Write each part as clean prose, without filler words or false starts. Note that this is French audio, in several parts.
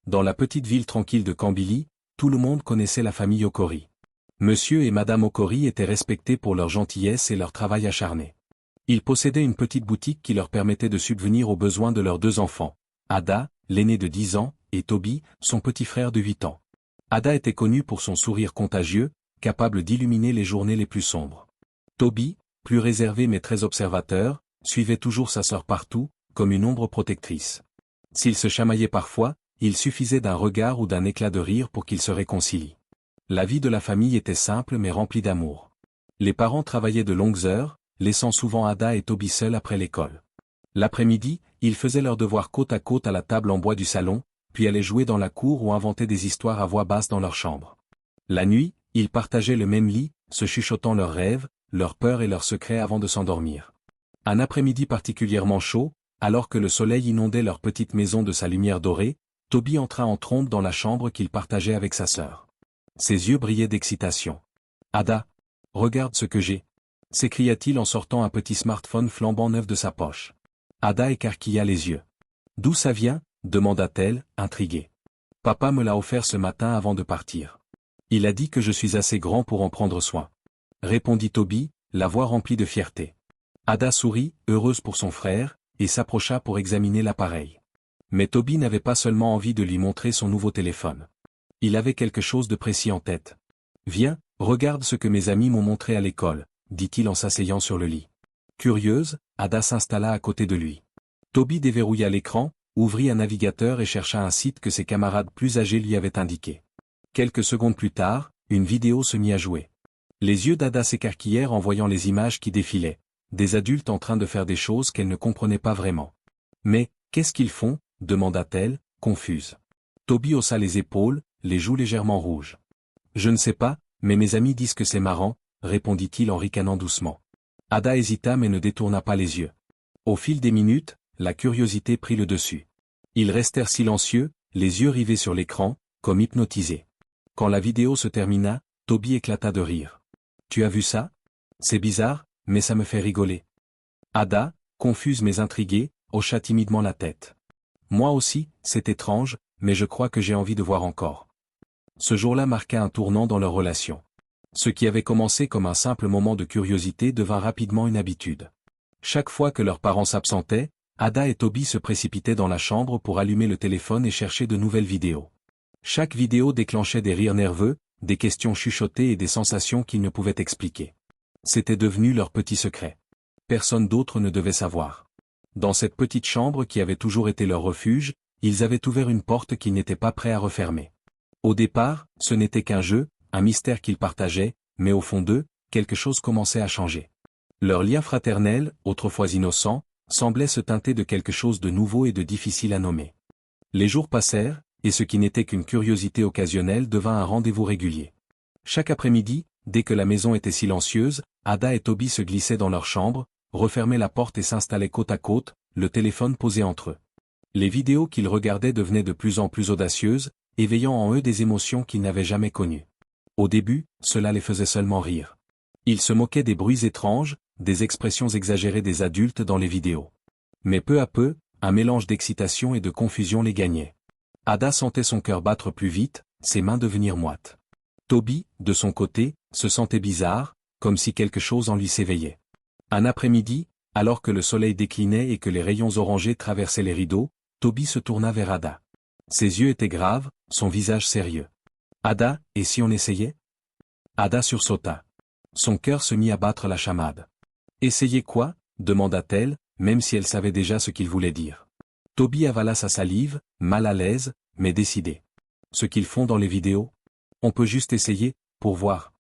Dans la petite ville tranquille de Kambili, tout le monde connaissait la famille Okori. Monsieur et Madame Okori étaient respectés pour leur gentillesse et leur travail acharné. Ils possédaient une petite boutique qui leur permettait de subvenir aux besoins de leurs deux enfants, Ada, l'aîné de 10 ans, et Toby, son petit frère de 8 ans. Ada était connue pour son sourire contagieux, capable d'illuminer les journées les plus sombres. Toby, plus réservé mais très observateur, suivait toujours sa sœur partout, comme une ombre protectrice. S'ils se chamaillaient parfois, il suffisait d'un regard ou d'un éclat de rire pour qu'ils se réconcilient. La vie de la famille était simple mais remplie d'amour. Les parents travaillaient de longues heures, laissant souvent Ada et Toby seuls après l'école. L'après-midi, ils faisaient leurs devoirs côte à côte à la table en bois du salon, puis allaient jouer dans la cour ou inventer des histoires à voix basse dans leur chambre. La nuit, ils partageaient le même lit, se chuchotant leurs rêves, leurs peurs et leurs secrets avant de s'endormir. Un après-midi particulièrement chaud, alors que le soleil inondait leur petite maison de sa lumière dorée, Toby entra en trombe dans la chambre qu'il partageait avec sa sœur. Ses yeux brillaient d'excitation. « Ada, regarde ce que j'ai !» s'écria-t-il en sortant un petit smartphone flambant neuf de sa poche. Ada écarquilla les yeux. « D'où ça vient ?» demanda-t-elle, intriguée. « Papa me l'a offert ce matin avant de partir. Il a dit que je suis assez grand pour en prendre soin. » répondit Toby, la voix remplie de fierté. Ada sourit, heureuse pour son frère, et s'approcha pour examiner l'appareil. Mais Toby n'avait pas seulement envie de lui montrer son nouveau téléphone. Il avait quelque chose de précis en tête. « Viens, regarde ce que mes amis m'ont montré à l'école, » dit-il en s'asseyant sur le lit. Curieuse, Ada s'installa à côté de lui. Toby déverrouilla l'écran, ouvrit un navigateur et chercha un site que ses camarades plus âgés lui avaient indiqué. Quelques secondes plus tard, une vidéo se mit à jouer. Les yeux d'Ada s'écarquillèrent en voyant les images qui défilaient, des adultes en train de faire des choses qu'elle ne comprenait pas vraiment. « Mais, qu'est-ce qu'ils font ?» demanda-t-elle, confuse. Toby haussa les épaules, les joues légèrement rouges. « Je ne sais pas, mais mes amis disent que c'est marrant, » répondit-il en ricanant doucement. Ada hésita mais ne détourna pas les yeux. Au fil des minutes, la curiosité prit le dessus. Ils restèrent silencieux, les yeux rivés sur l'écran, comme hypnotisés. Quand la vidéo se termina, Toby éclata de rire. « Tu as vu ça? C'est bizarre, mais ça me fait rigoler. » Ada, confuse mais intriguée, hocha timidement la tête. « Moi aussi, c'est étrange, mais je crois que j'ai envie de voir encore. » Ce jour-là marqua un tournant dans leur relation. Ce qui avait commencé comme un simple moment de curiosité devint rapidement une habitude. Chaque fois que leurs parents s'absentaient, Ada et Toby se précipitaient dans la chambre pour allumer le téléphone et chercher de nouvelles vidéos. Chaque vidéo déclenchait des rires nerveux, des questions chuchotées et des sensations qu'ils ne pouvaient expliquer. C'était devenu leur petit secret. Personne d'autre ne devait savoir. Dans cette petite chambre qui avait toujours été leur refuge, ils avaient ouvert une porte qu'ils n'étaient pas prêts à refermer. Au départ, ce n'était qu'un jeu, un mystère qu'ils partageaient, mais au fond d'eux, quelque chose commençait à changer. Leur lien fraternel, autrefois innocent, semblait se teinter de quelque chose de nouveau et de difficile à nommer. Les jours passèrent, et ce qui n'était qu'une curiosité occasionnelle devint un rendez-vous régulier. Chaque après-midi, dès que la maison était silencieuse, Ada et Toby se glissaient dans leur chambre, refermaient la porte et s'installaient côte à côte, le téléphone posé entre eux. Les vidéos qu'ils regardaient devenaient de plus en plus audacieuses, éveillant en eux des émotions qu'ils n'avaient jamais connues. Au début, cela les faisait seulement rire. Ils se moquaient des bruits étranges, des expressions exagérées des adultes dans les vidéos. Mais peu à peu, un mélange d'excitation et de confusion les gagnait. Ada sentait son cœur battre plus vite, ses mains devenir moites. Toby, de son côté, se sentait bizarre, comme si quelque chose en lui s'éveillait. Un après-midi, alors que le soleil déclinait et que les rayons orangés traversaient les rideaux, Toby se tourna vers Ada. Ses yeux étaient graves, son visage sérieux. « Ada, et si on essayait ?» Ada sursauta. Son cœur se mit à battre la chamade. « Essayer quoi ?» demanda-t-elle, même si elle savait déjà ce qu'il voulait dire. Toby avala sa salive, mal à l'aise, mais décidé. « Ce qu'ils font dans les vidéos ? On peut juste essayer, pour voir. »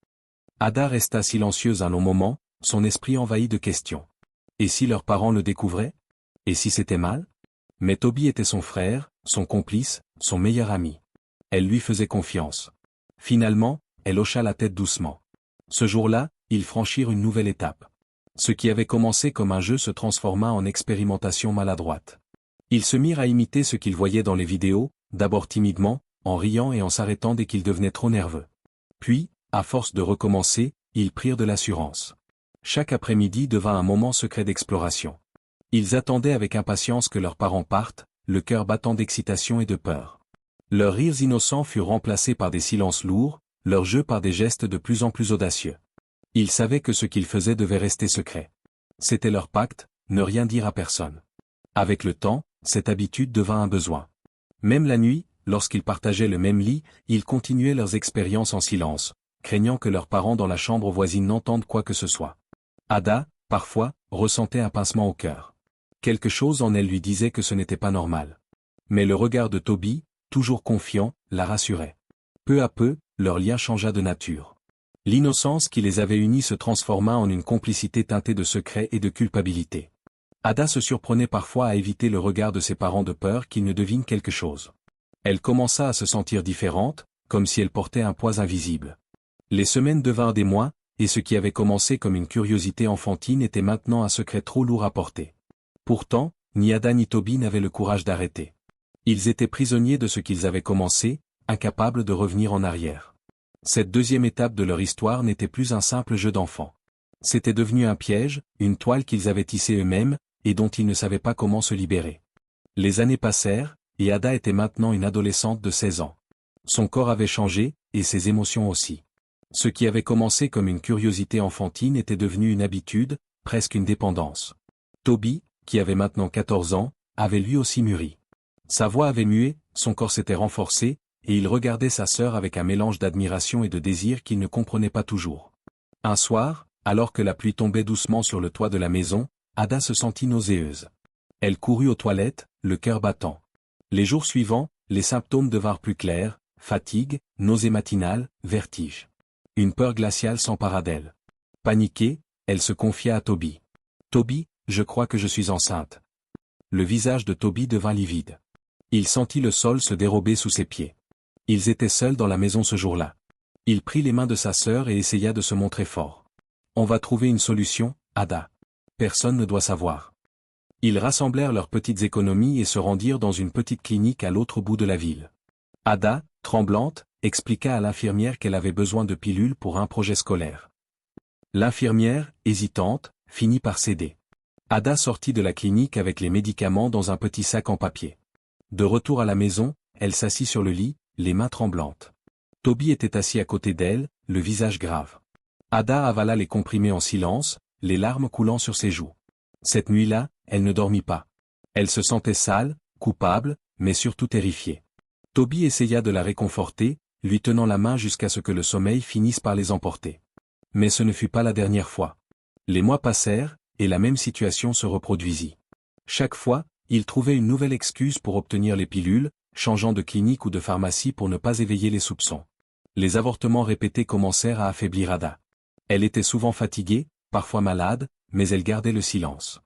Ada resta silencieuse un long moment, son esprit envahi de questions. Et si leurs parents le découvraient? Et si c'était mal? Mais Toby était son frère, son complice, son meilleur ami. Elle lui faisait confiance. Finalement, elle hocha la tête doucement. Ce jour-là, ils franchirent une nouvelle étape. Ce qui avait commencé comme un jeu se transforma en expérimentation maladroite. Ils se mirent à imiter ce qu'ils voyaient dans les vidéos, d'abord timidement, en riant et en s'arrêtant dès qu'ils devenaient trop nerveux. Puis, à force de recommencer, ils prirent de l'assurance. Chaque après-midi devint un moment secret d'exploration. Ils attendaient avec impatience que leurs parents partent, le cœur battant d'excitation et de peur. Leurs rires innocents furent remplacés par des silences lourds, leurs jeux par des gestes de plus en plus audacieux. Ils savaient que ce qu'ils faisaient devait rester secret. C'était leur pacte, ne rien dire à personne. Avec le temps, cette habitude devint un besoin. Même la nuit, lorsqu'ils partageaient le même lit, ils continuaient leurs expériences en silence, craignant que leurs parents dans la chambre voisine n'entendent quoi que ce soit. Ada, parfois, ressentait un pincement au cœur. Quelque chose en elle lui disait que ce n'était pas normal. Mais le regard de Toby, toujours confiant, la rassurait. Peu à peu, leur lien changea de nature. L'innocence qui les avait unis se transforma en une complicité teintée de secret et de culpabilité. Ada se surprenait parfois à éviter le regard de ses parents de peur qu'ils ne devinent quelque chose. Elle commença à se sentir différente, comme si elle portait un poids invisible. Les semaines devinrent des mois, et ce qui avait commencé comme une curiosité enfantine était maintenant un secret trop lourd à porter. Pourtant, ni Ada ni Toby n'avaient le courage d'arrêter. Ils étaient prisonniers de ce qu'ils avaient commencé, incapables de revenir en arrière. Cette deuxième étape de leur histoire n'était plus un simple jeu d'enfant. C'était devenu un piège, une toile qu'ils avaient tissée eux-mêmes, et dont ils ne savaient pas comment se libérer. Les années passèrent, et Ada était maintenant une adolescente de 16 ans. Son corps avait changé, et ses émotions aussi. Ce qui avait commencé comme une curiosité enfantine était devenu une habitude, presque une dépendance. Toby, qui avait maintenant 14 ans, avait lui aussi mûri. Sa voix avait mué, son corps s'était renforcé, et il regardait sa sœur avec un mélange d'admiration et de désir qu'il ne comprenait pas toujours. Un soir, alors que la pluie tombait doucement sur le toit de la maison, Ada se sentit nauséeuse. Elle courut aux toilettes, le cœur battant. Les jours suivants, les symptômes devinrent plus clairs, fatigue, nausée matinale, vertige. Une peur glaciale s'empara d'elle. Paniquée, elle se confia à Toby. « Toby, je crois que je suis enceinte. » Le visage de Toby devint livide. Il sentit le sol se dérober sous ses pieds. Ils étaient seuls dans la maison ce jour-là. Il prit les mains de sa sœur et essaya de se montrer fort. « On va trouver une solution, Ada. Personne ne doit savoir. » Ils rassemblèrent leurs petites économies et se rendirent dans une petite clinique à l'autre bout de la ville. Ada, tremblante, expliqua à l'infirmière qu'elle avait besoin de pilules pour un projet scolaire. L'infirmière, hésitante, finit par céder. Ada sortit de la clinique avec les médicaments dans un petit sac en papier. De retour à la maison, elle s'assit sur le lit, les mains tremblantes. Toby était assis à côté d'elle, le visage grave. Ada avala les comprimés en silence, les larmes coulant sur ses joues. Cette nuit-là, elle ne dormit pas. Elle se sentait sale, coupable, mais surtout terrifiée. Toby essaya de la réconforter, lui tenant la main jusqu'à ce que le sommeil finisse par les emporter. Mais ce ne fut pas la dernière fois. Les mois passèrent, et la même situation se reproduisit. Chaque fois, il trouvait une nouvelle excuse pour obtenir les pilules, changeant de clinique ou de pharmacie pour ne pas éveiller les soupçons. Les avortements répétés commencèrent à affaiblir Ada. Elle était souvent fatiguée, parfois malade, mais elle gardait le silence.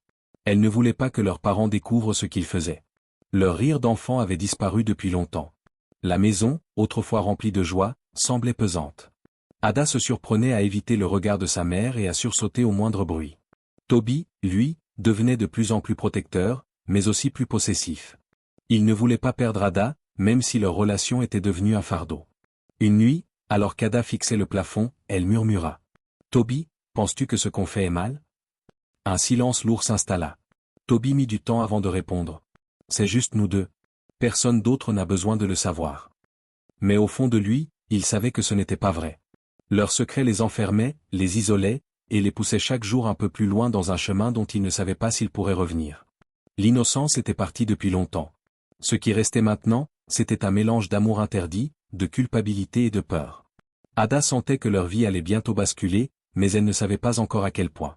Elle ne voulait pas que leurs parents découvrent ce qu'ils faisaient. Leur rire d'enfant avait disparu depuis longtemps. La maison, autrefois remplie de joie, semblait pesante. Ada se surprenait à éviter le regard de sa mère et à sursauter au moindre bruit. Toby, lui, devenait de plus en plus protecteur, mais aussi plus possessif. Il ne voulait pas perdre Ada, même si leur relation était devenue un fardeau. Une nuit, alors qu'Ada fixait le plafond, elle murmura. « Toby, penses-tu que ce qu'on fait est mal ?» Un silence lourd s'installa. Toby mit du temps avant de répondre. « C'est juste nous deux. Personne d'autre n'a besoin de le savoir. » Mais au fond de lui, il savait que ce n'était pas vrai. Leur secret les enfermait, les isolait, et les poussait chaque jour un peu plus loin dans un chemin dont ils ne savaient pas s'ils pourraient revenir. L'innocence était partie depuis longtemps. Ce qui restait maintenant, c'était un mélange d'amour interdit, de culpabilité et de peur. Ada sentait que leur vie allait bientôt basculer, mais elle ne savait pas encore à quel point.